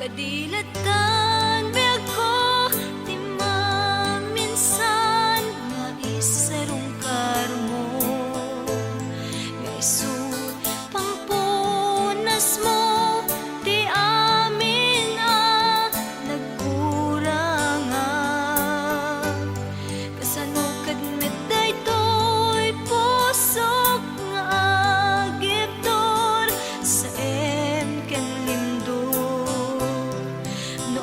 Kadilatan biag ko ti maminsan nga isarong karmo nga isut pangpunas mo ti amin nagkuranga kasano kadmet daytoy pusok nga agibdor sa em ken limdo no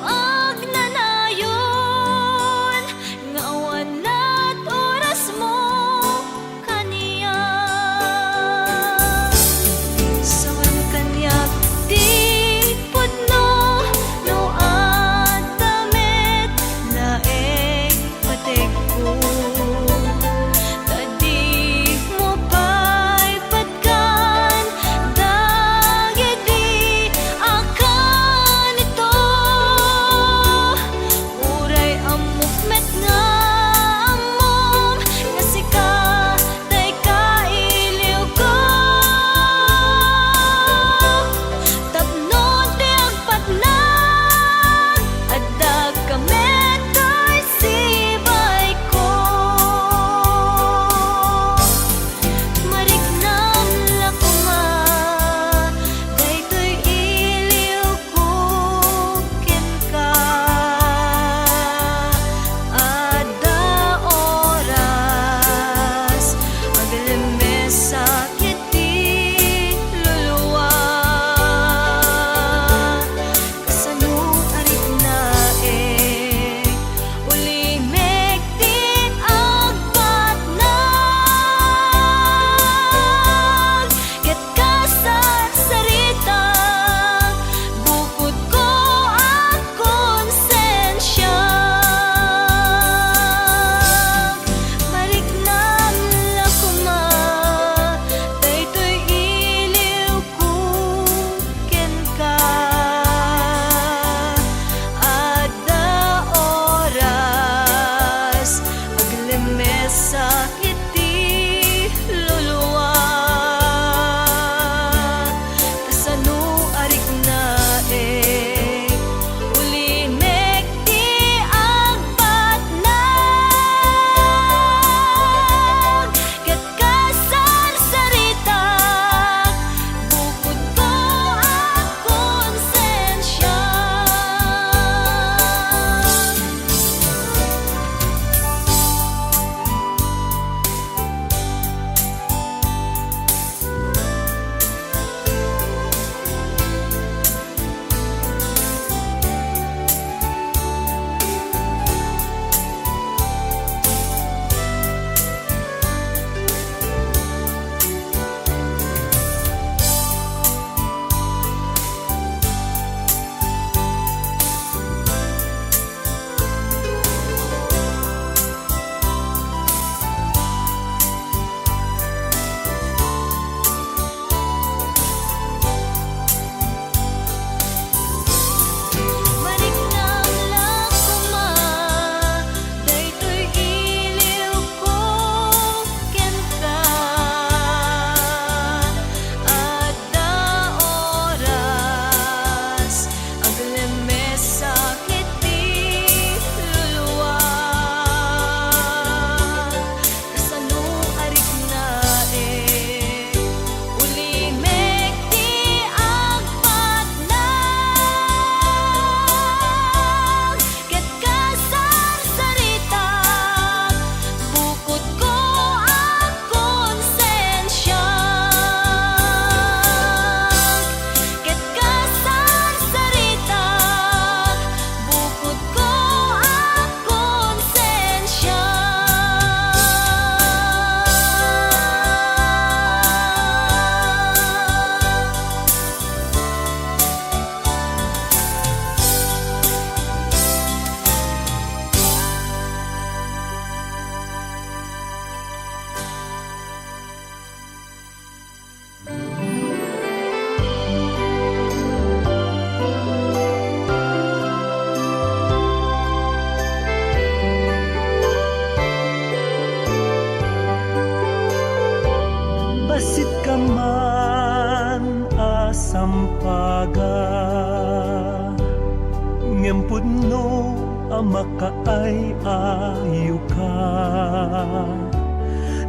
ngem pudno ama kaay ayo ka.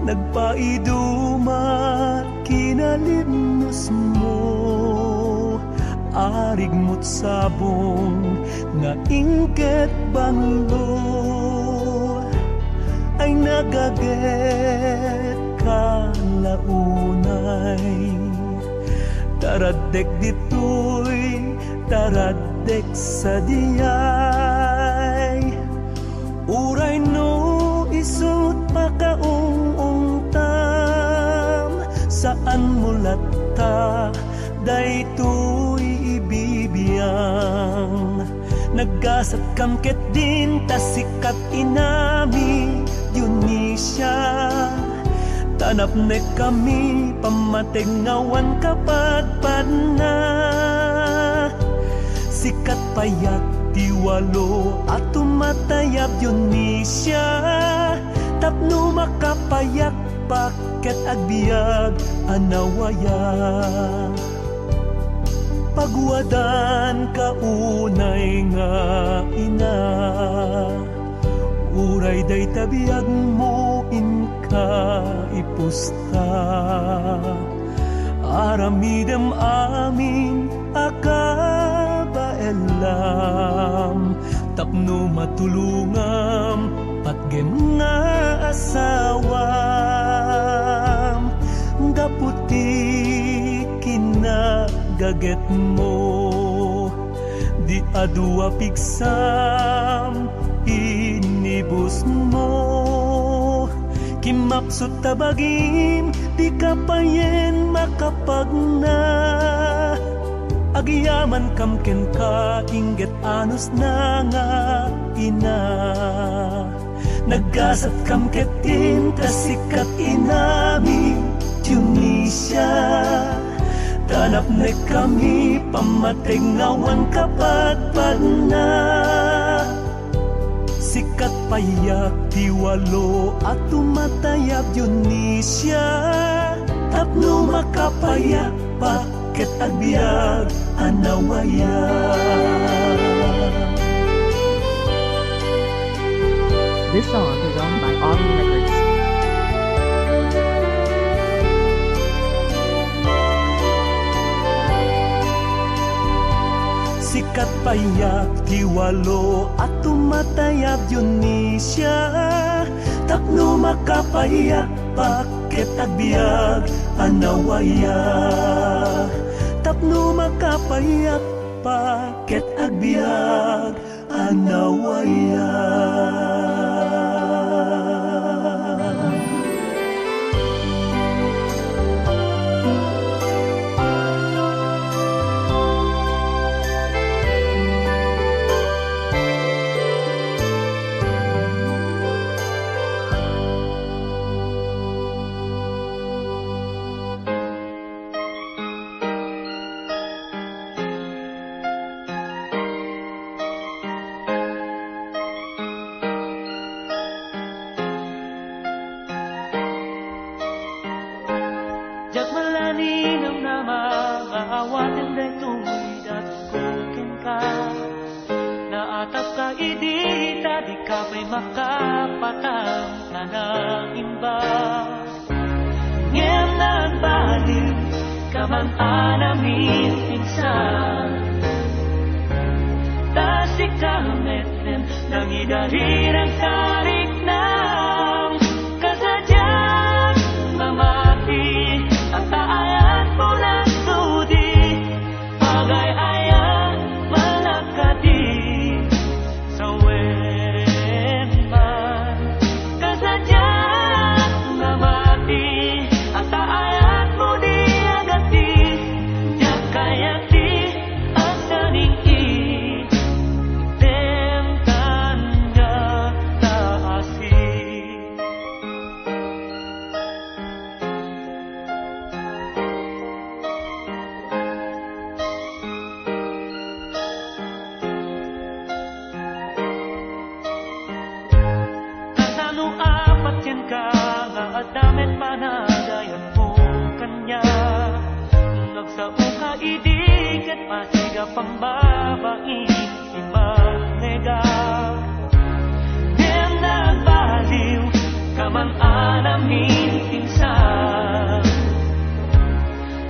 Nagpaidumat kinalimnos mo, arig mo't sabong nga ingket banglo ay nagaget ka launay. Taradek ditoy, taradek sa diyay, uray no isut makaung tam, saan mulata daytoy ibibiyang. Naggasat kamket din tasikat inami Dionisya, tanap ne kami pamatengawan kapadpad na. Sikat payak tiwalo at tumatayab Dionisya, tapno makapayak paket agbiag anawaya. Pagwadan kaunay nga ina, uray day tabiag mo inka ipusta. Aramidem amin akabaelam, tapno matulungam patgem nga asawam. Daputi kinagaget mo, di adua pigsam inibus mo. Kimapsut tabagim, di kapayen makapagna. Agiyaman kamken ka, inget anus na nga ina. Naggasat kamketin, tasikat inami Dionisya, tanap ne kami pamatengawan kapadpad na. Sikat payak tiwalo at tumatayab Dionisya, tapno makapayak paket agbiag anawaya. This song is owned by Audio Records. Sikat payak tiwalo at tumatayab Dionisya, tapno makapayak paket agbiag anawaya. Tapno makapayak paket agbiag anawaya. Jagmalani ng nama, maawatin day tumidat kukin ka. Naatap ka idita, di ka may makapatang tanang imba. Ngayon nagbalik ka man anamin pinsan, tasik kamet din nang idarirang tarik ng kasadyang mamati. At taayat mo na sudi, pag-ay-ayan malakadi sa wenman. Kasadyang mamati, at taayat mo di agati, yakayati asaning itemkan nga taasi. Damit panagayan mo kanya, nagsaong ka idigat pasiga pang babaing imag. Kamang anamin pinsan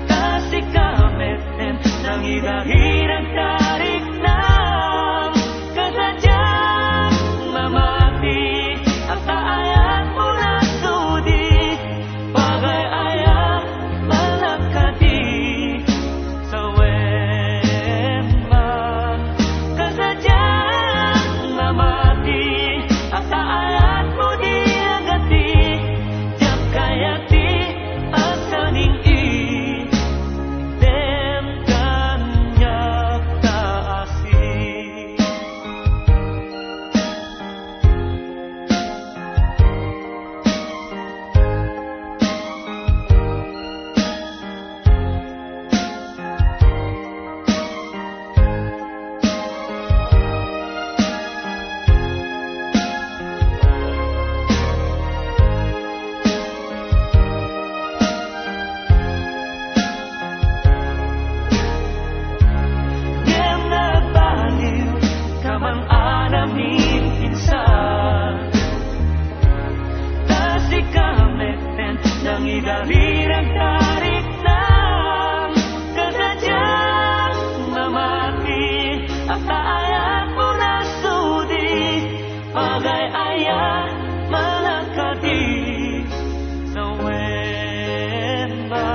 Kasih kameten Nang hirang tarik ng Kasadyang mamati At taayat mo na sudi Pagay-aya malakati Sa wema Kasadyang mamati At taayat mo di agati Diyak kayati asaning Dem kanyak taasi Dem nagbaliw Kamang anamin pinsan Kasih kameten Nang hirang tarik ng Kasadyang mamati At taayat mo na sudi Pagay-aya malakati Sa wema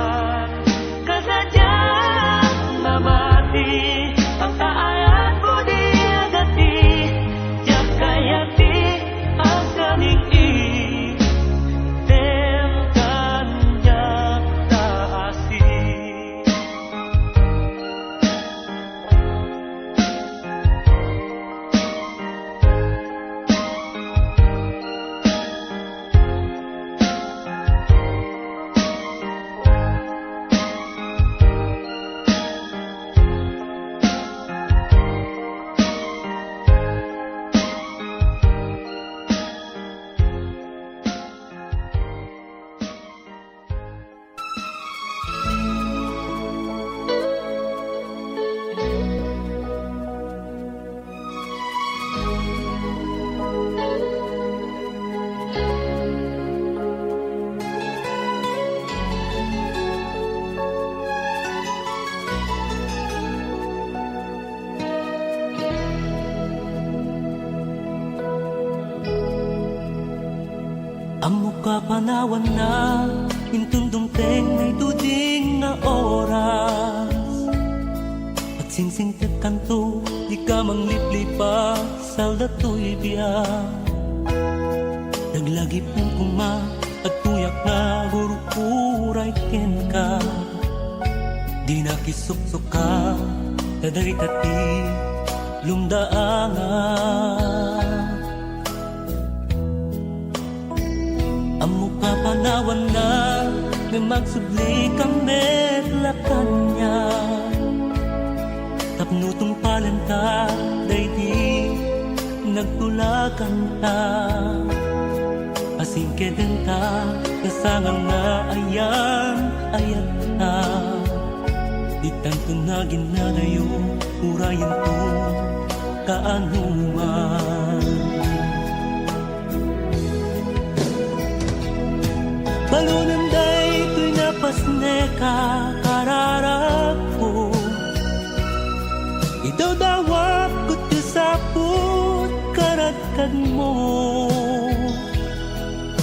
Kasadyang mamati At taayat mo di agati Diyak kayati asaning Dem kanyak taasi Amo ka panawan na Intundungteng na ituding na oras At singsing kanto Di ka mangliplipa Sa dato'y biyak Naglagi pong kuma At tuyak na gurukuray ken ka Di nakisuksok ka Taday-tati Lumdaangan Amo ka panawan na May magsubli kami lakan niya Tapnutong palanta Day di nagtulakan ta Asingke din ta Kasangan na ayan Ayat ta Di tanto na ginadayo Urayan ko Kaanuman Balunanday ko'y napasne ka kararap ko Idawdawak ko't kasapot karatkan mo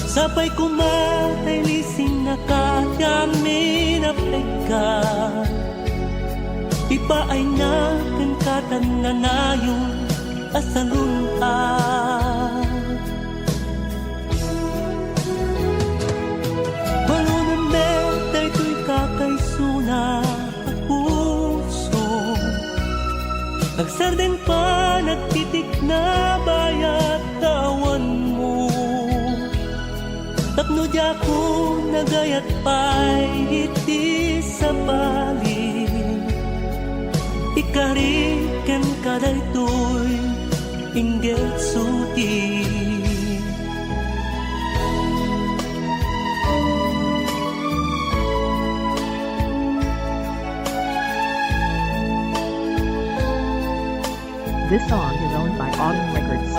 Sapay kumatay lising na kadyami na peka Ipaay na kan katananayon asaluntan Nagsarden pa, nagtitik na bayat tawan mo Tapno di ako nagayat pa'y iti sa bali Ikariken ka daytoy, inggit suti This song is owned by Autumn Records.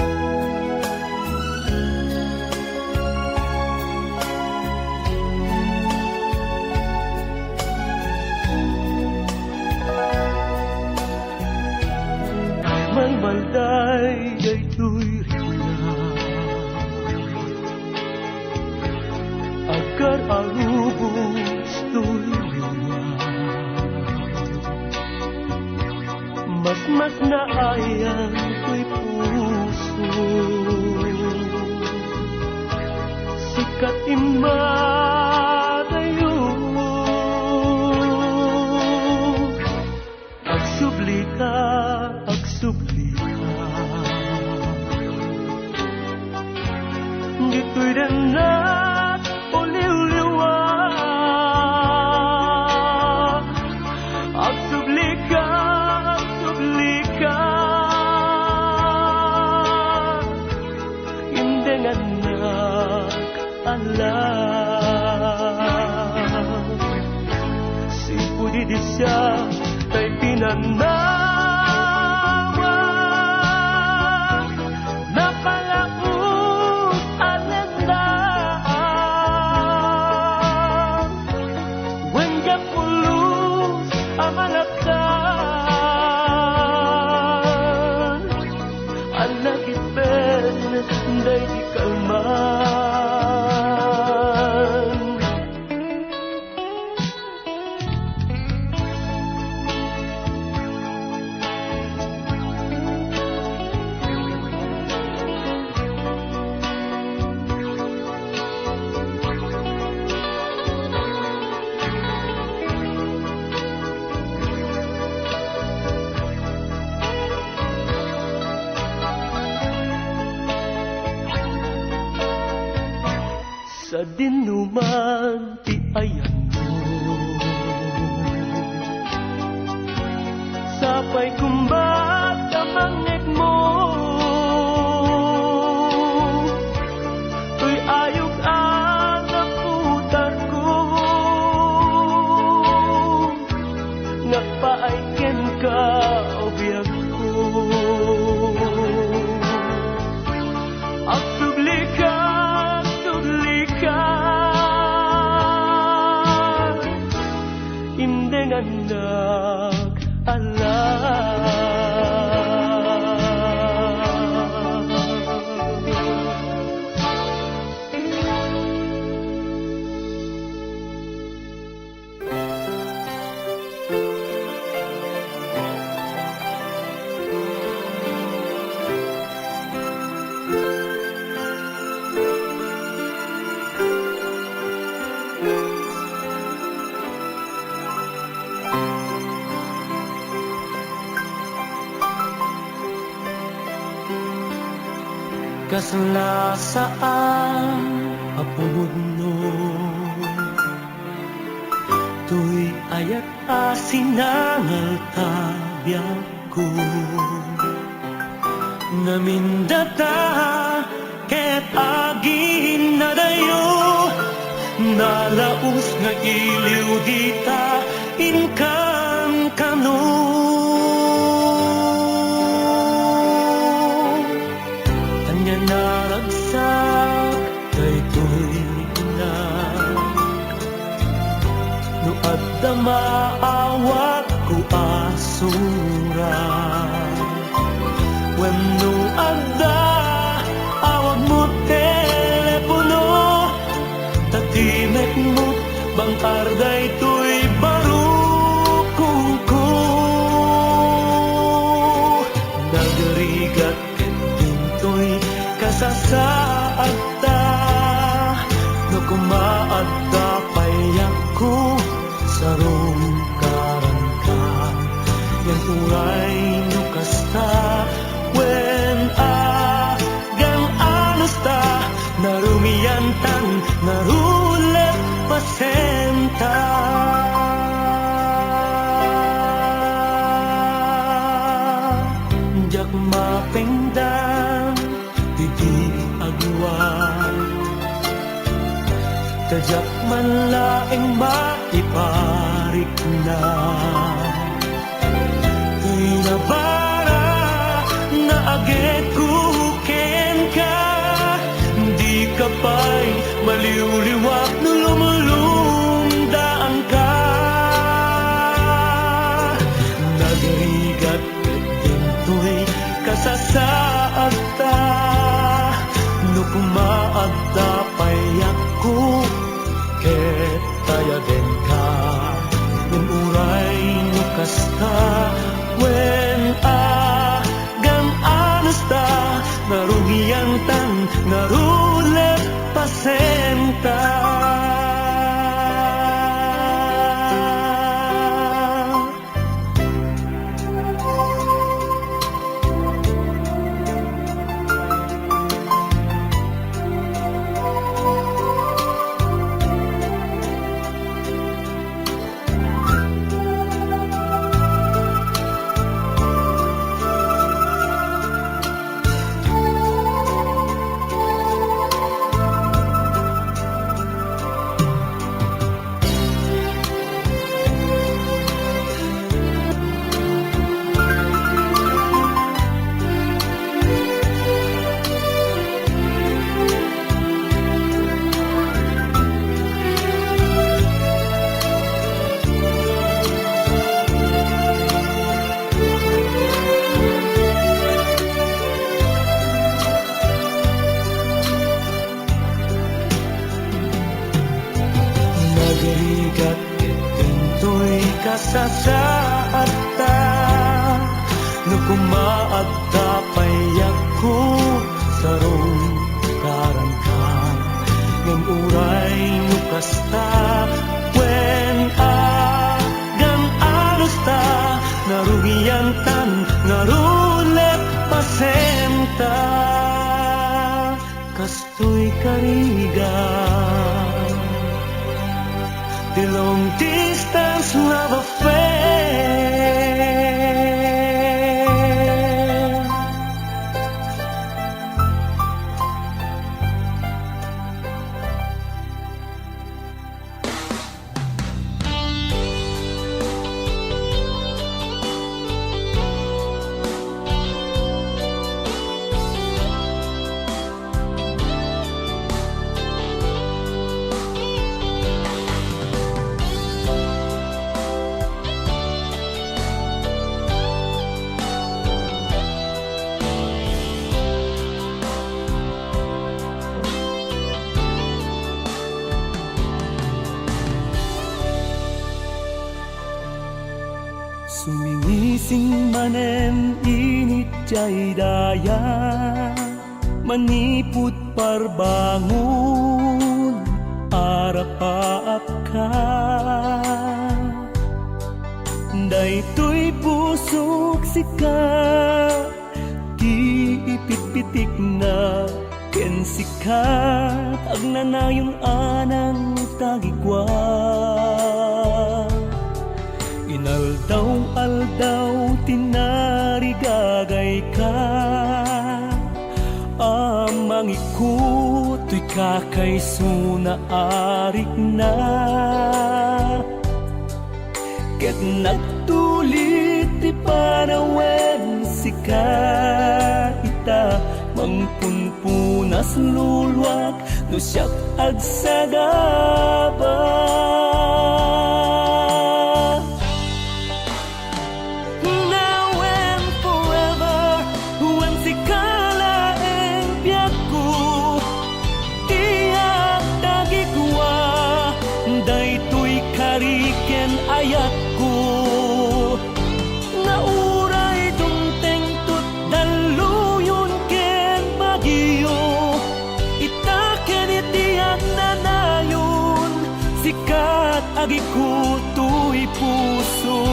malday ay tuy rikula agar arubos tuy luwa mas naayang tuy puso sikat imadayo agsubli ka dito'y danat o liwliwa agsubli ka hindi nga nag-alam si pudi di siya tay pinanawa napalaot alanda wengga pulus amalakdan alagit ben day di kalman sa dinuman ti ayan mo sapay kumbat kamangit mo tuy ayog ang naputar ko nagpaaiken ka o biyag ko agsubli ka hindi nga kaslasaan apumudno tuy ayat asinangal tabyak ko namindata ket agin na dayo nalaus nga iliw dita inkan kano naragsak kay tuy na no adda maawat ko asura wenno adda awag mo telepono tatimek mo bang arday tuy barukong ko nagarigat kasasaad ta no kumaadda payak ko sarong karangka yan uray no kasta wen agang anusta narumiyantan narulet pasenta jak mapengdan di agwan kajak man laeng maiparik na tuy nabara na aget kuken ka di ka pa'y maliw-liwak no lumulundaan ka nagarigat katintoy alusta narugian tan narulet pasenta. Nagrigat itintoy kasasaad ta no kumaadta payak ko sarong karangka ngam uray no kasta when agan alusta narugian tan narulet pasenta kastoy karigan. The long distance love affair. Sumingising manen init jay daya maniput parbangun arapaap ka daytoy pusok sika di ipitpitik na ken sikat agnanayon anang tagigwa. Inaldaw-aldaw tinarigagay ka amang ikuto'y kakayso na arik na ket nagtulit ti panawen sika ita mangpunpunas lulwak no siyak agsagaba. Ayat ko nauray dumteng tut daluyon ken bagyo itaken itiyak nanayon sikat agi ko tuy puso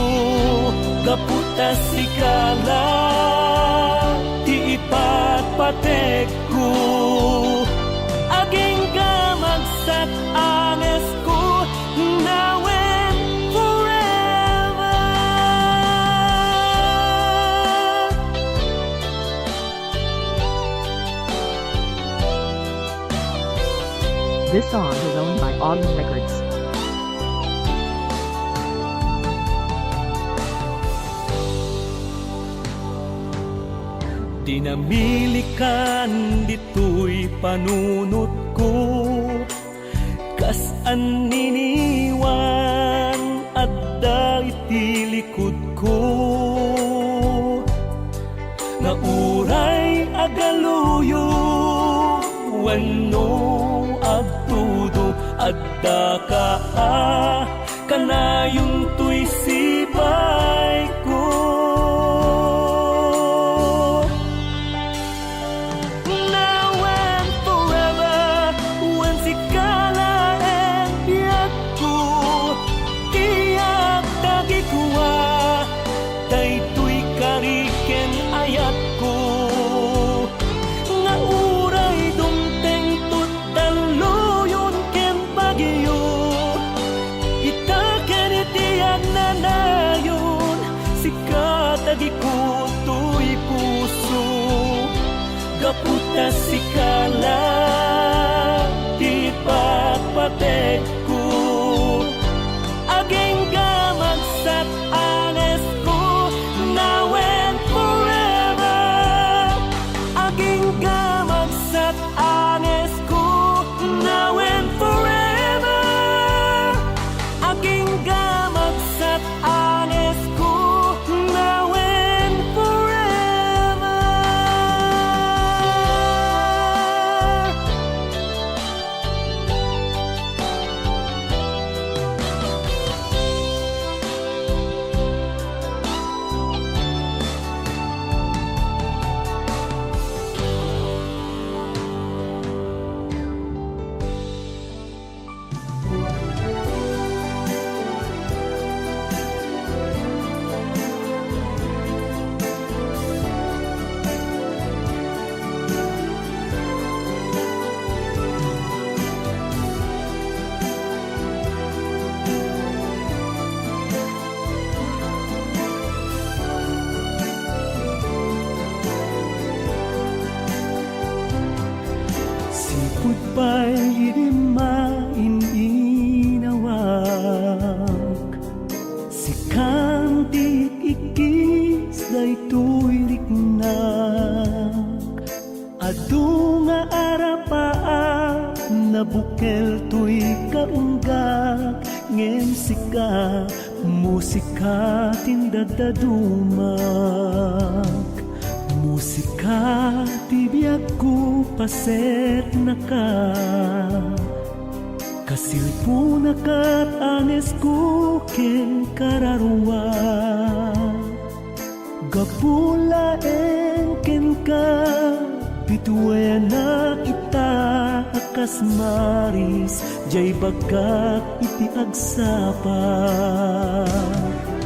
gaputa sikala ti ipatpatek ko aging gamagsak anges ko nawe. This song is owned by Autumn Records. Dinamilikan dito'y panunot ko kas aniniwan at da itilikod ko na uray agaluyo wano agtudo adda ka kanayong tuy sibay ko goodbye hindi maininawag Sikang di ikis daytoy riknak Adu nga arapaa nabukel to'y kaunggak Ngem sika musika tindadadumak Musika tibiyag ko paset na ka Kasilpo na kat anes ko ken kararwa Gapula ken ka Bituya na kita akas maris Jay bagak iti agsapa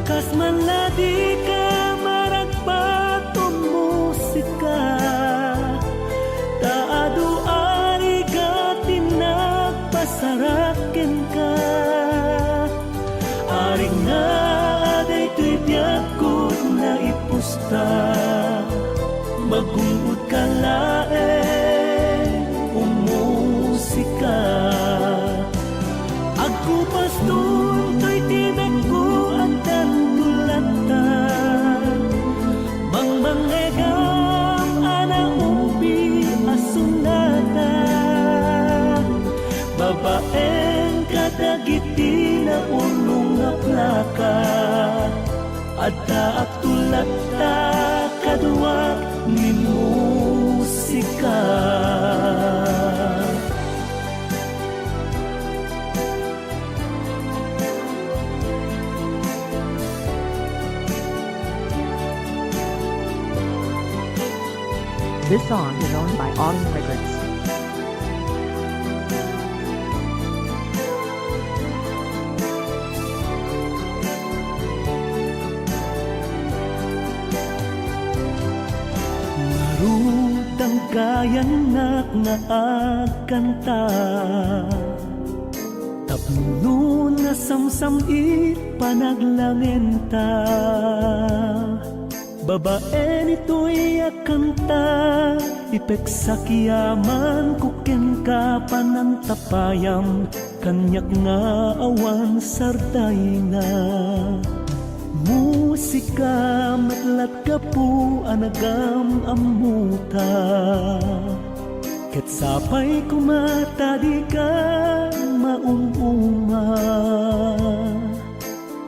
Kas manladi ka maragpatong musika Taado ari gatin nagpasaraken ka Aring na aday to'y biyakot na ipusta Magungod ka laeng umusika Agkupas doon to'y tinagko ang tantulatan Mangmangegam anaumbi asunata Babaeng kadagiti na unong nga plaka Adda aktulat ta kadwa ni musika This song is owned by Autumn Records. Narutang kayanak nga agkanta Tapno na samsamit panaglangenta Babae nito'y akanta Ipeksakiyaman kuken ka panantapayam Kanyak nga awan sarday na Musika matlat ka po anagam amuta Ket sapay kumata di ka maumuma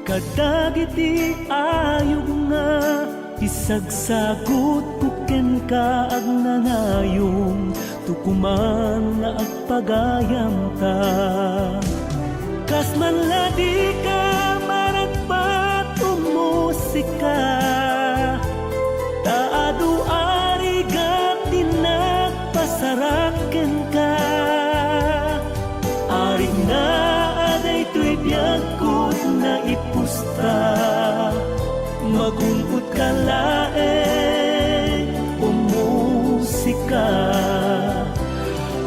Kadagiti ayog nga Isagsagot kuken ka agnanayong Tukuman na agpagayam ta Kas manladi ka maragpat musika Taado ari gati nagpasaraken ka Ari na aday to'y biyagkot na ipusta Magungkot ka laeng umusika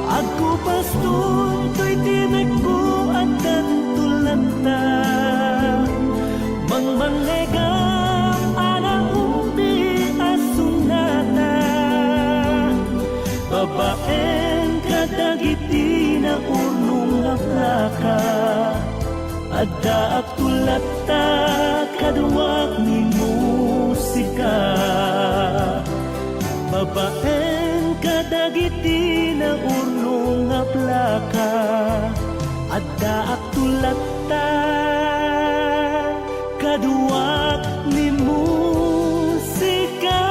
Agkupas doon to'y tinagko at tantulanta Mangmangegam anaumbi asunata Babaeng kadagiti na unong nga plaka Adda aktulat ta kadwak ni musika Babaeng kadagiti na unong nga plaka Adda aktulat ta kadwak ni musika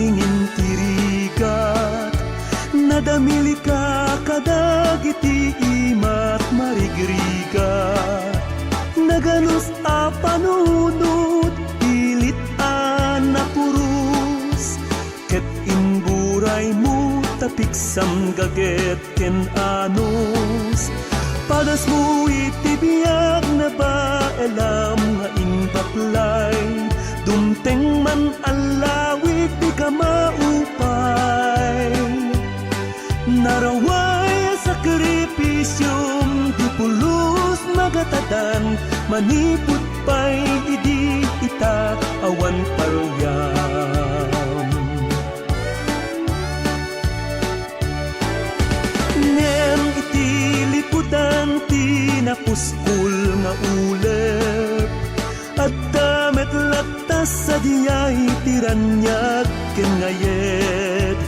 singin tirigat nadamili ka kadagiti imat marigrigat naganus a panunod pilit na purus ket inburay mo tapiksam gaget ken anus padas mo itibiyag na ba elam nga inbaklay dumteng man alawit di ka maupay naraway sakripisyum di pulos magatadan maniput pa'y idi ita awan paruyan ngem iti liputan tinapuskul nga ulep at damet latas sa diyay tiranyag ken ngayet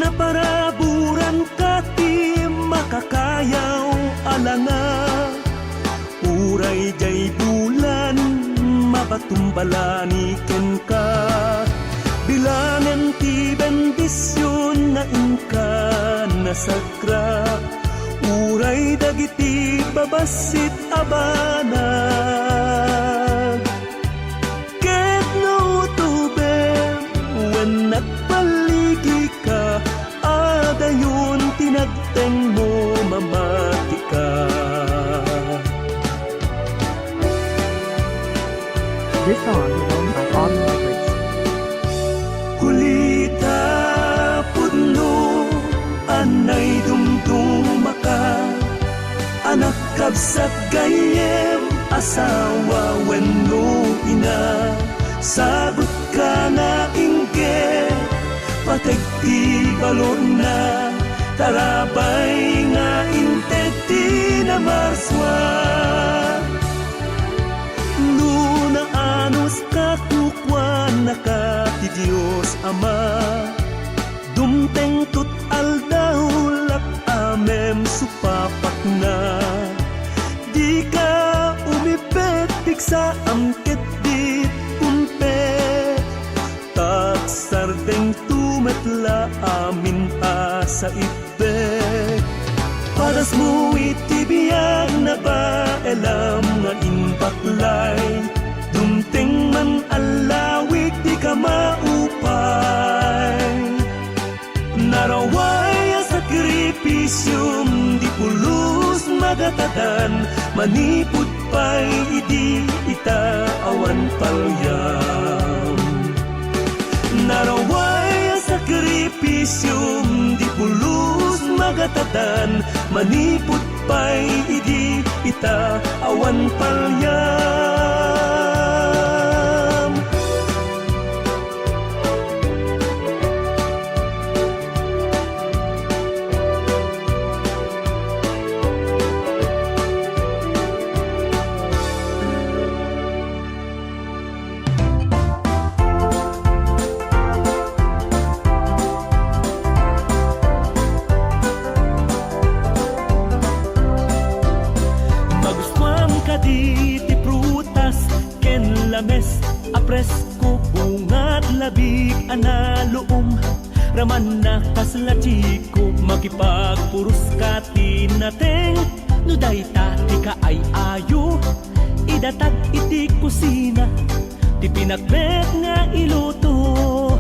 na paraburan ka ti makakayaw alanga uray jay bulan mabatumbalani ken ka bilangan ti bendisyon na inka nasakra uray dagiti babasit abanag ket no tubem when nagpaligi ka adayon tinagteng mo mamati ka. This song is owned by Autumn Records. Kulita pudno anay dumduma ka anak kabsat gayem asawa wenno ina sagot ka na ingge patek ti balon na tarabay nga inted ti na marswa luna anus kakukwan na ka ti Diyos Ama dumteng tut aldaw lak amem supapak na di ka umipet piksa amket dit umpet tak sardeng tumetla amin asa ipek paras mo itibiyag na ba elam nga inbaklay dumteng man alawik di ka maupay naraway sakripisyum di pulos magatadan manipud pa'y idi ita awan palyam naraway sakripisyum di pulos magatadan manipud pa'y idi ita awan palyam. Lames, apresko, bungat, labig, analuom raman na kaslatiko makipagpurus ka tinateng nuday tati ka ay ayo idatag iti kusina ti pinakbet nga iluto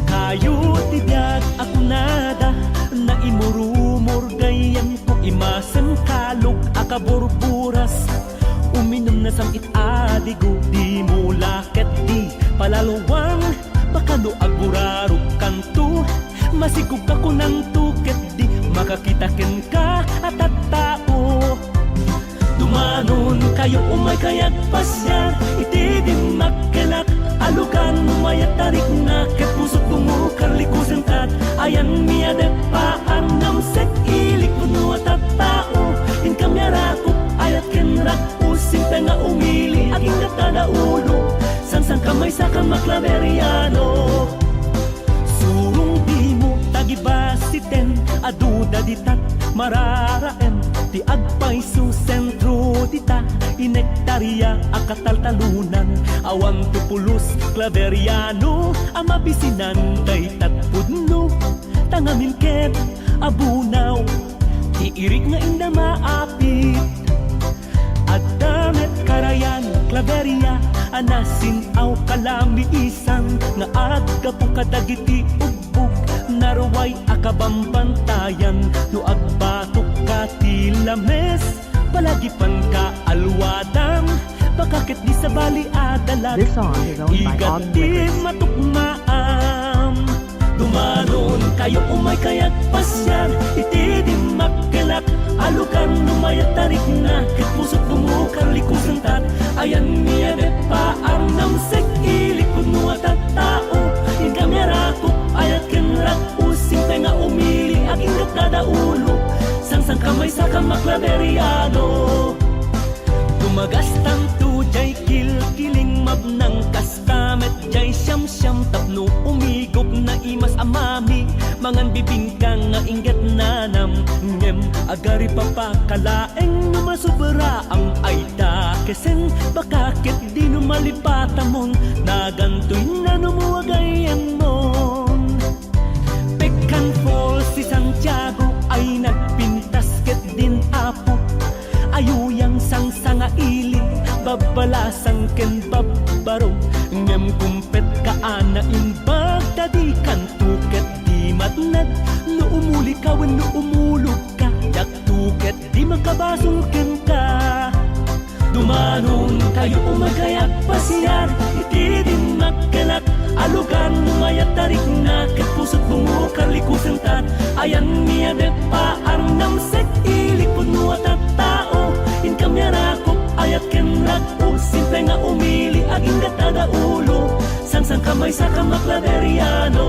kayo ti biag ako nada na imurumur gayam ko imasen kalog akaburburas uminom na samit adigo di mula ket di palaluwang bakano agburarog kanto masigug ako ng tuket di makakitaken ka at tao dumanon kayo umay kayag pasya iti din magkelak alugan mayat tarik na ket pusot tumukar likusen kat ayan miya de paan namsek ilik puno at tao inkamyarakot ayat kenrak simpe nga umili aking katada ulo sangsang kamay sa kamaklaberiano surong di mo tagibasiten aduda ditat mararaen ti agpay su sentro dita inektarya akataltalunan awan tupulos Claveriano amabisinan kay tatpudno tangamin ket abunaw iirik nga inda maapit at damet karayan Claveria anasin aw kalami isang nga agka po kadagiti ugbog narway akabambantayan no agbatok ka tilames palagipan ka alwadang bakakit di sa bali adalat This song is owned by Autumn igati Records. matukmaam dumanon kayo umay kayak pasyan iti di makelak alukan numayat tarik na ket pusot bumukar likusan tat ayan niya de paam namsek ilikod no at tao in kamera ko ayat kenrak using tenga umili aking katadaulo sang kamay sa kamaklaberiano Tumagastan tu jay kiling mabnang kastamet jay siyam tapno umigop na imas amami mangan bibingkang nga inget nanam ngem agari papakalaeng numasubra ang ayda kesen bakakit di numalipatamon nagantoy na numuwagayan mon Pecan Falls si Santiago ay nagpintas ket din apo ayuyang sangsanga ili babalasang ken babbaro ngem kumpet kaana imbag tadikan tuket di matnag no umuli ka wen no umulog ka yak tuket di makabasol ken ka dumanon kayo umagayak pasiyar iti din magkalak alugan umayat tarik na ket pusot bumukar likusan tat ayan niya de paar namsek ilikod no at tao in kamera ko ayat kenrak o simple nga umili aging gatada ulo sang kamay sa kamaklaberiano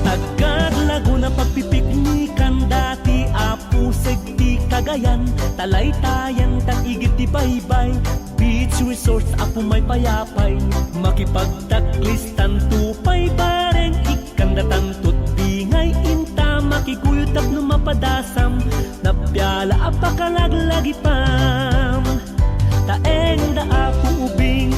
Tagad Laguna pagpipiknikan dati apuseg di Cagayan talaytayan tag-igit di baybay beach resorts apo may payapay makipagtaklistan tupay bareng ikandatan tut bingay inta makikuyutap no mapadasam napyala apakalaglagi pam taeng da apo ubing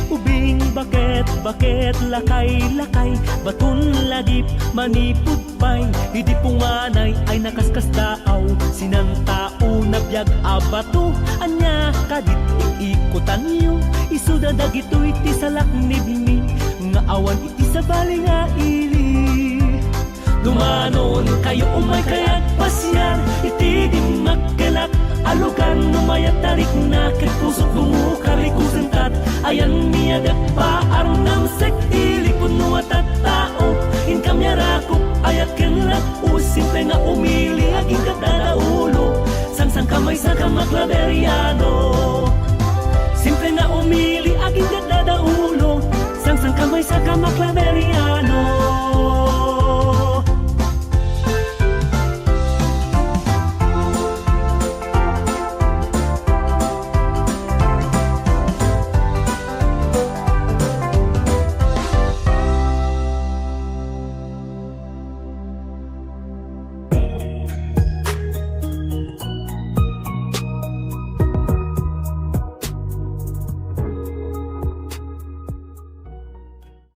bakit lakay batun lagip manipud pay hindi punganay ay nakaskas daaw sinantao na biyag abato anya kadit iikutan nyo isuda dagito iti salaknib mi nga awan iti sa bali nga ili dumanon kayo umay kayak pasyar iti di magkalak alugan numayat tarik na ket pusok bumukar likusan tat ayan niya de paar namsek ilikod no at tao in kamera ko ayat kenrak simple nga umili aging katadaulo sang kamay sa kamaklaberiano simple nga umili aging katadaulo sang kamay sa kamaklaberiano